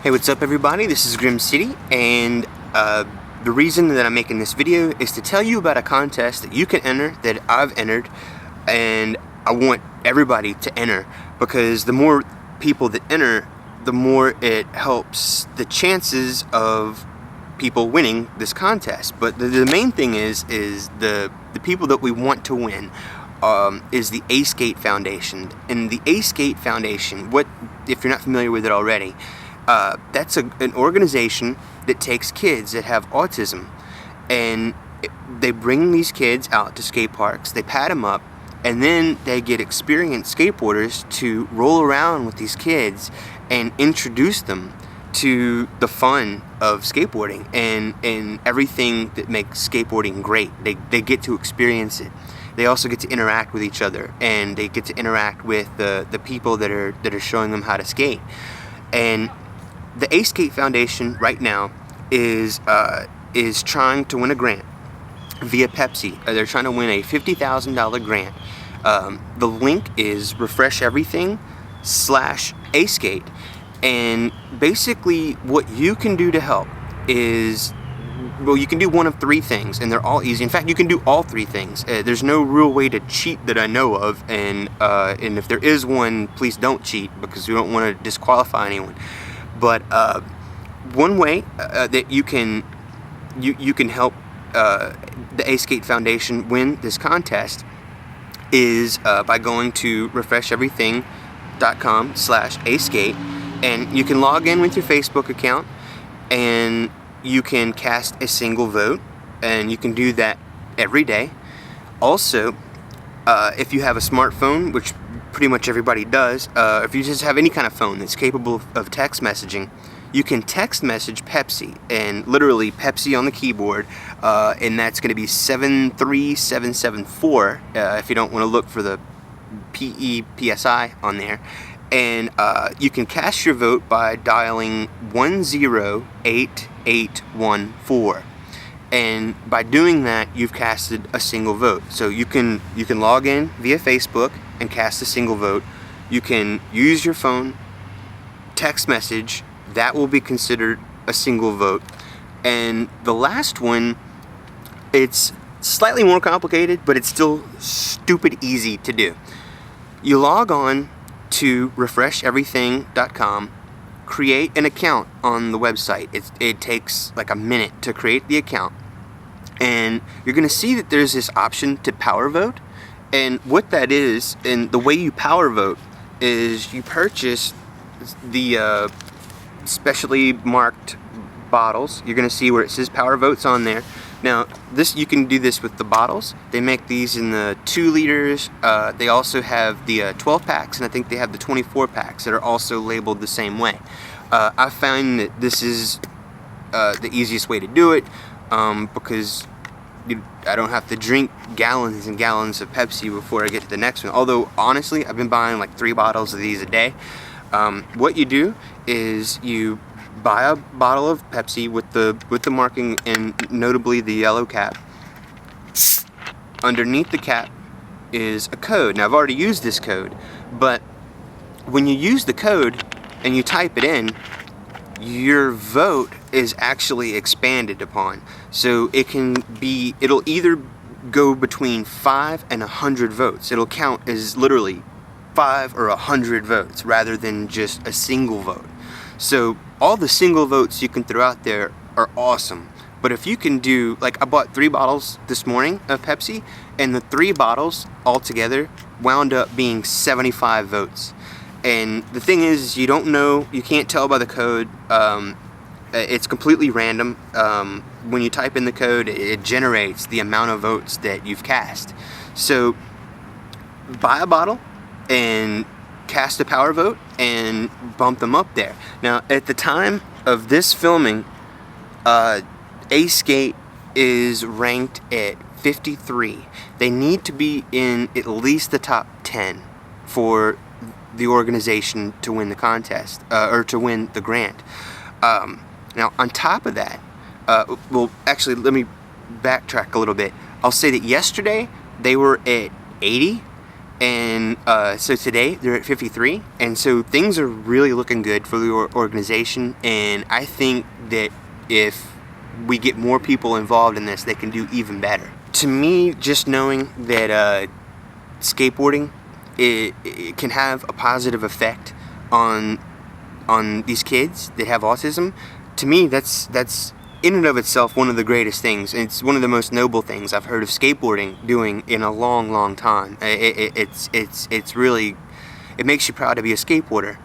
Hey, what's up everybody? This is Grimcity, and the reason that I'm making this video is to tell you about a contest that you can enter, that I've entered, and I want everybody to enter, because the more people that enter, the more it helps the chances of people winning this contest. But the main thing is the people that we want to win is the A.Skate Foundation. And the A.Skate Foundation, if you're not familiar with it already, that's an organization that takes kids that have autism, and they bring these kids out to skate parks, they pad them up, and then they get experienced skateboarders to roll around with these kids and introduce them to the fun of skateboarding and everything that makes skateboarding great. They get to experience it. They also get to interact with each other, and they get to interact with the people that are showing them how to skate. And the A.Skate Foundation right now is trying to win a grant via Pepsi. They're trying to win a $50,000 grant. The link is refresheverything.com/A-Skate, and basically what you can do to help is, well, you can do one of three things, and they're all easy. In fact, you can do all three things. There's no real way to cheat that I know of, and if there is one, please don't cheat, because we don't want to disqualify anyone. But one way that you can help the A.Skate Foundation win this contest is by going to refresheverything.com/A-Skate, and you can log in with your Facebook account, and you can cast a single vote, and you can do that every day. Also, if you have a smartphone, which pretty much everybody does, if you just have any kind of phone that's capable of text messaging, you can text message Pepsi, and literally Pepsi on the keyboard, and that's going to be 73774 if you don't want to look for the PEPSI on there. And you can cast your vote by dialing 108814, and by doing that, you've casted a single vote. So you can log in via Facebook and cast a single vote. You can use your phone, text message, that will be considered a single vote. And the last one, it's slightly more complicated, but it's still stupid easy to do. You log on to refresheverything.com, create an account on the website. It takes like a minute to create the account, and you're going to see that there's this option to power vote. And what that is, and the way you power vote, is you purchase the specially marked bottles. You're going to see where it says power votes on there. Now, you can do this with the bottles. They make these in the 2 liters. They also have the 12 packs, and I think they have the 24 packs that are also labeled the same way. I find that this is the easiest way to do it, because I don't have to drink gallons and gallons of Pepsi before I get to the next one. Although, honestly, I've been buying like 3 bottles of these a day. What you do is you buy a bottle of Pepsi with the marking, and notably the yellow cap. Underneath the cap is a code. Now, I've already used this code, but when you use the code and you type it in, your vote is actually expanded upon. So it'll either go between 5 and 100 votes. It'll count as literally 5 or 100 votes rather than just a single vote. So all the single votes you can throw out there are awesome. But if you can do, like, I bought 3 bottles this morning of Pepsi, and the 3 bottles altogether wound up being 75 votes. And the thing is, you don't know, you can't tell by the code. It's completely random. When you type in the code, it generates the amount of votes that you've cast. So buy a bottle and cast a power vote and bump them up there. Now, at the time of this filming, A.Skate is ranked at 53. They need to be in at least the top 10 for the organization to win the contest, or to win the grant. Now, on top of that, well, actually, let me backtrack a little bit. I'll say that yesterday they were at 80, And so today they're at 53, and so things are really looking good for the organization. And I think that if we get more people involved in this, they can do even better. To me, just knowing that skateboarding it can have a positive effect on these kids that have autism, to me that's in and of itself one of the greatest things. It's one of the most noble things I've heard of skateboarding doing in a long time. It's really, it makes you proud to be a skateboarder.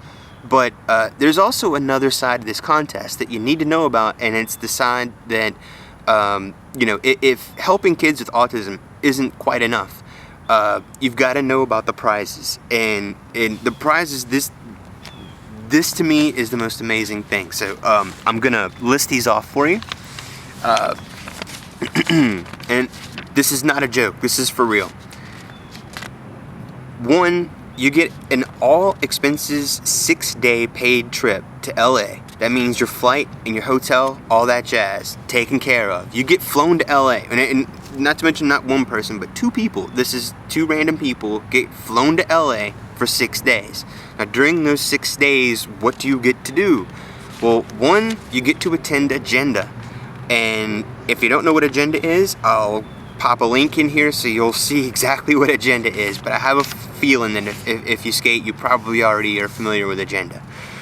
But there's also another side of this contest that you need to know about, and it's the side that you know, if helping kids with autism isn't quite enough, you've got to know about the prizes. And the prizes, this to me is the most amazing thing. So I'm gonna list these off for you, and this is not a joke, this is for real. One, you get an all expenses 6-day paid trip to LA. That means your flight and your hotel, all that jazz, taken care of. You get flown to LA, and not to mention not one person, but 2 people. This is 2 random people get flown to LA for 6 days. Now during those 6 days, what do you get to do? Well, 1, you get to attend Agenda. And if you don't know what Agenda is, I'll pop a link in here so you'll see exactly what Agenda is. But I have a feeling that if you skate, you probably already are familiar with Agenda.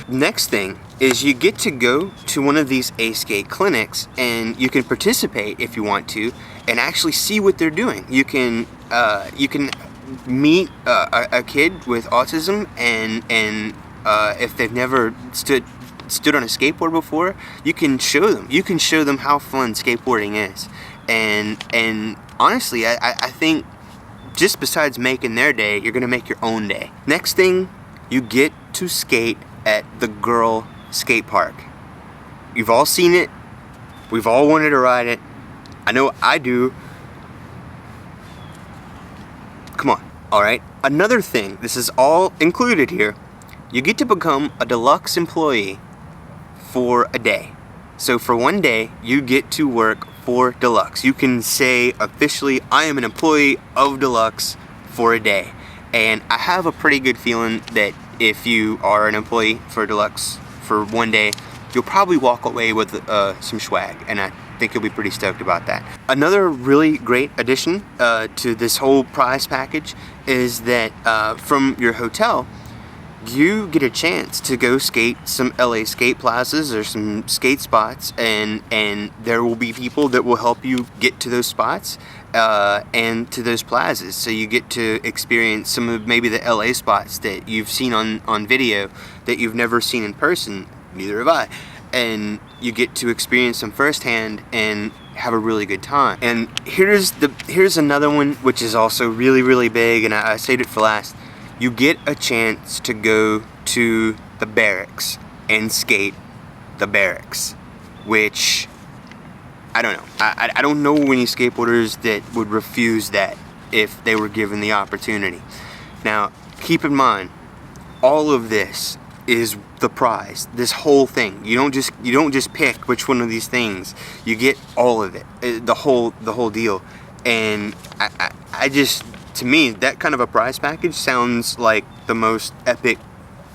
Next thing is you get to go to one of these A.Skate clinics, and you can participate if you want to and actually see what they're doing. You can meet a kid with autism, and if they've never stood on a skateboard before, you can show them how fun skateboarding is. And honestly, I think just besides making their day, you're gonna make your own day. Next thing, you get to skate at the girl skate park. You've all seen it, we've all wanted to ride it. I know I do. Come on. Alright, another thing, this is all included here, you get to become a Deluxe employee for a day. So for one day, you get to work for Deluxe. You can say officially, I am an employee of Deluxe for a day. And I have a pretty good feeling that if you are an employee for Deluxe for one day, you'll probably walk away with some swag, and I think you'll be pretty stoked about that. Another really great addition to this whole prize package is that from your hotel, you get a chance to go skate some LA skate plazas or some skate spots, and there will be people that will help you get to those spots and to those plazas. So you get to experience some of maybe the LA spots that you've seen on video that you've never seen in person. Neither have I. And you get to experience them firsthand and have a really good time. And here's another one which is also really big, and I saved it for last. You get a chance to go to the barracks and skate the barracks, which I don't know. I don't know any skateboarders that would refuse that if they were given the opportunity. Now, keep in mind, all of this is the prize. This whole thing. You don't just pick which one of these things. You get all of it. The whole deal. And I just, to me, that kind of a prize package sounds like the most epic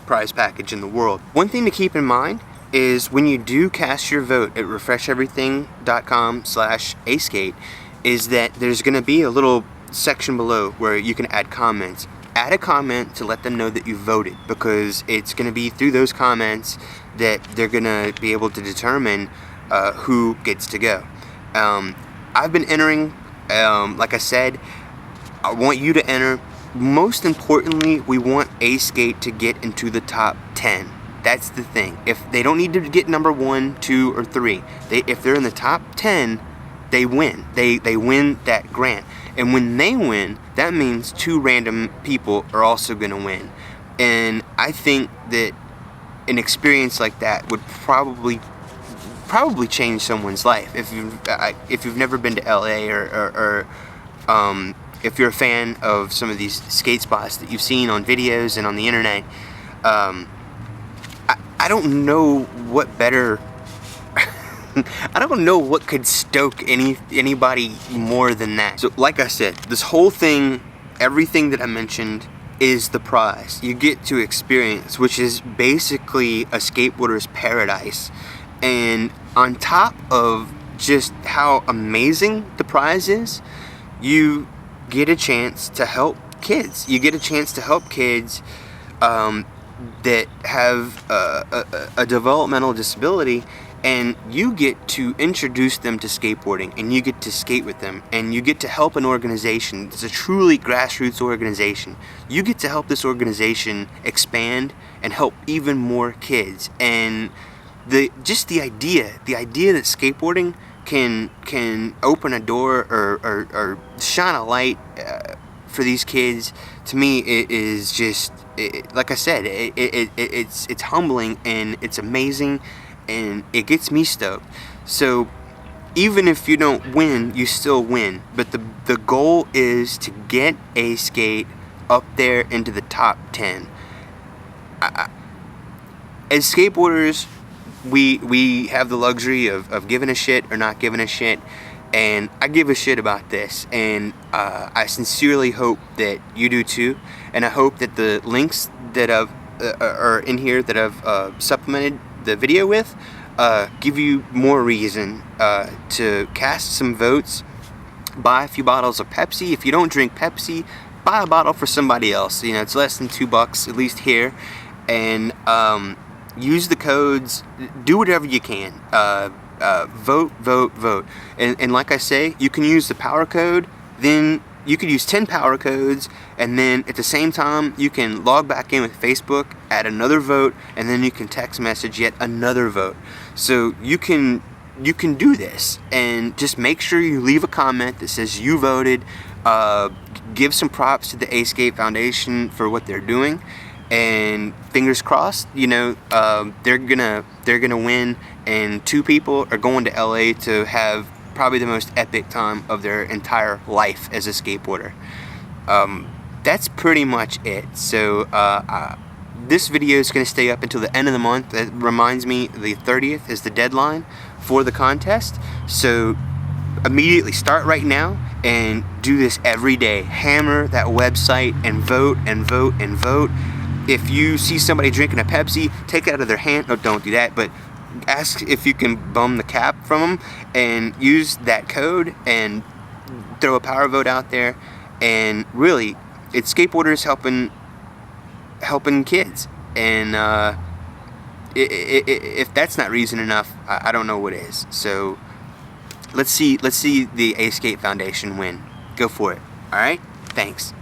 prize package in the world. One thing to keep in mind is when you do cast your vote at refresheverything.com/askate, is that there's going to be a little section below where you can add comments. Add a comment to let them know that you voted, because it's going to be through those comments that they're going to be able to determine who gets to go. I've been entering, like I said, I want you to enter. Most importantly, we want A.Skate to get into the top 10. That's the thing. If they don't need to get number 1, 2, or 3, if they're in the top 10, they win. They win that grant. And when they win, that means 2 random people are also going to win. And I think that an experience like that would probably change someone's life. If you've never been to LA, or if you're a fan of some of these skate spots that you've seen on videos and on the internet, I don't know what better. I don't know what could stoke anybody more than that. So like I said, this whole thing, everything that I mentioned, is the prize. You get to experience, which is basically a skateboarder's paradise. And on top of just how amazing the prize is, you get a chance to help kids. You get a chance to help kids that have a developmental disability, and you get to introduce them to skateboarding, and you get to skate with them, and you get to help an organization. It's a truly grassroots organization. You get to help this organization expand and help even more kids. And the idea that skateboarding can open a door or shine a light for these kids, to me, it is just, like I said, it's humbling, and it's amazing, and it gets me stoked. So even if you don't win, you still win. But the goal is to get A.Skate up there into the top 10. As skateboarders, we have the luxury of giving a shit or not giving a shit, and I give a shit about this, and I sincerely hope that you do too. And I hope that the links that are in here that I've supplemented the video with give you more reason to cast some votes. Buy a few bottles of Pepsi. If you don't drink Pepsi, buy a bottle for somebody else. You know, it's less than $2, at least here. And use the codes. Do whatever you can. Vote. And like I say, you can use the power code. Then you could use 10 power codes, and then at the same time you can log back in with Facebook, add another vote, and then you can text message yet another vote. So you can do this, and just make sure you leave a comment that says you voted. Give some props to the A.Skate Foundation for what they're doing, and fingers crossed, you know, they're gonna win, and 2 people are going to LA to have probably the most epic time of their entire life as a skateboarder. That's pretty much it. So this video is going to stay up until the end of the month. That reminds me, the 30th is the deadline for the contest. So immediately start right now and do this every day. Hammer that website and vote and vote and vote. If you see somebody drinking a Pepsi, take it out of their hand. No, don't do that, but ask if you can bum the cap from them, and use that code and throw a power vote out there. And really, it's skateboarders helping kids, and if that's not reason enough, I don't know what is. So let's see the A.Skate Foundation win. Go for it. All right, thanks.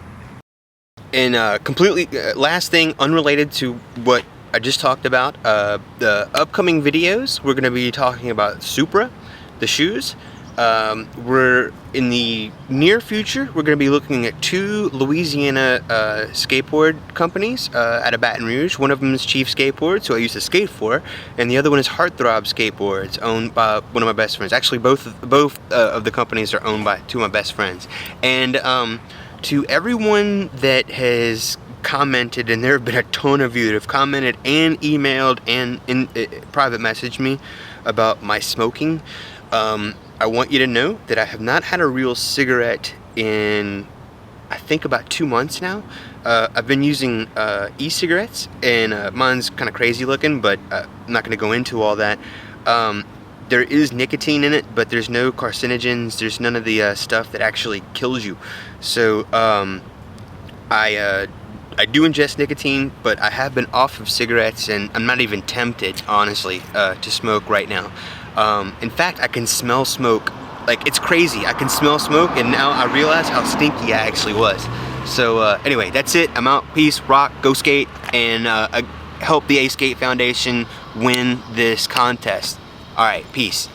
And completely last thing, unrelated to what I just talked about, the upcoming videos, we're going to be talking about Supra, the shoes. We're in the near future, we're going to be looking at 2 Louisiana skateboard companies out of Baton Rouge. One of them is Chief Skateboards, who I used to skate for, and the other one is Heartthrob Skateboards, owned by one of my best friends. Actually, both of the companies are owned by 2 of my best friends. And to everyone that has commented, and there have been a ton of you that have commented and emailed and in private messaged me about my smoking, I want you to know that I have not had a real cigarette in, I think, about 2 months now. I've been using e-cigarettes, and mine's kind of crazy looking, but I'm not going to go into all that. There is nicotine in it, but there's no carcinogens. There's none of the stuff that actually kills you. So I do ingest nicotine, but I have been off of cigarettes, and I'm not even tempted, honestly, to smoke right now. In fact, I can smell smoke. Like, it's crazy. I can smell smoke, and now I realize how stinky I actually was. So anyway, that's it. I'm out. Peace, rock, go skate, and help the A.Skate Foundation win this contest. All right, peace.